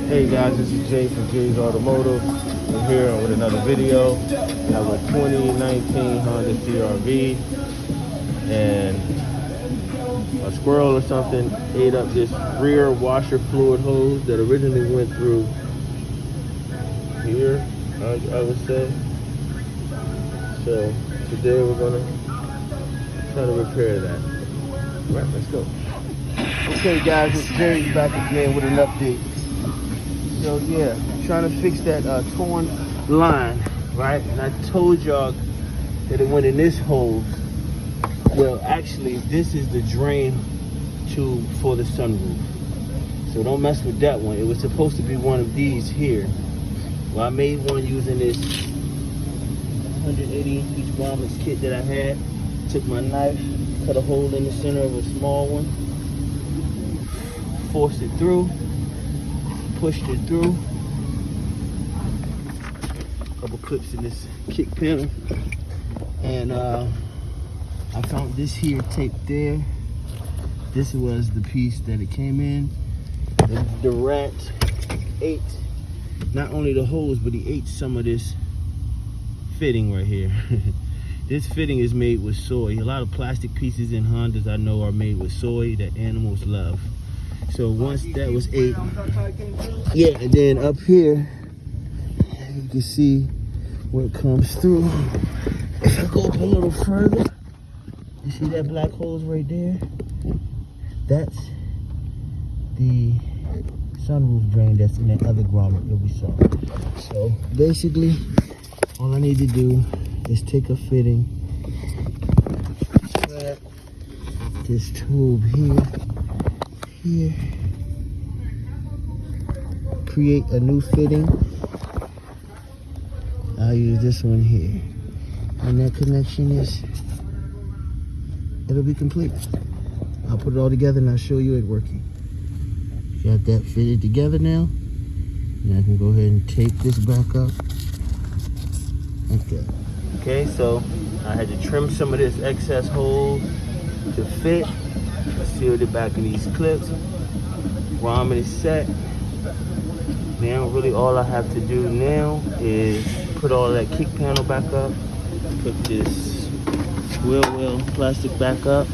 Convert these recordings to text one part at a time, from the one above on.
Hey guys, this is Jay from Jay's Automotive. We're here with another video. I have a 2019 Honda CR-V, and a squirrel or something ate up this rear washer fluid hose that originally went through here, I would say. So today we're gonna try to repair that. All right, let's go. Okay guys, it's Jerry back again with an update. So yeah, trying to fix that torn line, right? And I told y'all that it went in this hose. Well, actually, this is the drain tube for the sunroof. So don't mess with that one. It was supposed to be one of these here. Well, I made one using this 180 inch grommets kit that I had. Took my knife, cut a hole in the center of a small one, forced it through, pushed it through. A couple clips in this kick panel, and I found this here taped there. This was the piece that it came in. The rat ate not only the hose, but he ate some of this fitting right here. This fitting is made with soy. A lot of plastic pieces in Hondas I know are made with soy that animals love. So once that was ate, yeah, and then up here, you can see where it comes through. If I go up a little further, you see that black hose right there? That's the sunroof drain that's in that other grommet that we saw. So basically, all I need to do is take a fitting, thread this tube here, create a new fitting. I'll use this one here, and that connection it'll be complete. I'll put it all together and I'll show you it working. Got that fitted together now, and I can go ahead and tape this back up like that. Okay, so I had to trim some of this excess hose to fit. I sealed it back in these clips. Grommet is set. Now really all I have to do now is put all that kick panel back up, put this wheel well plastic back up,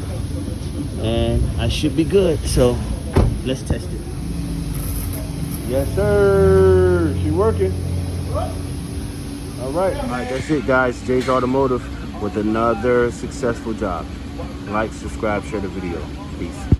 and I should be good. So let's test it. Yes sir, she working. All right, that's it guys. Jay's Automotive with another successful job. Like, subscribe, share the video. Peace.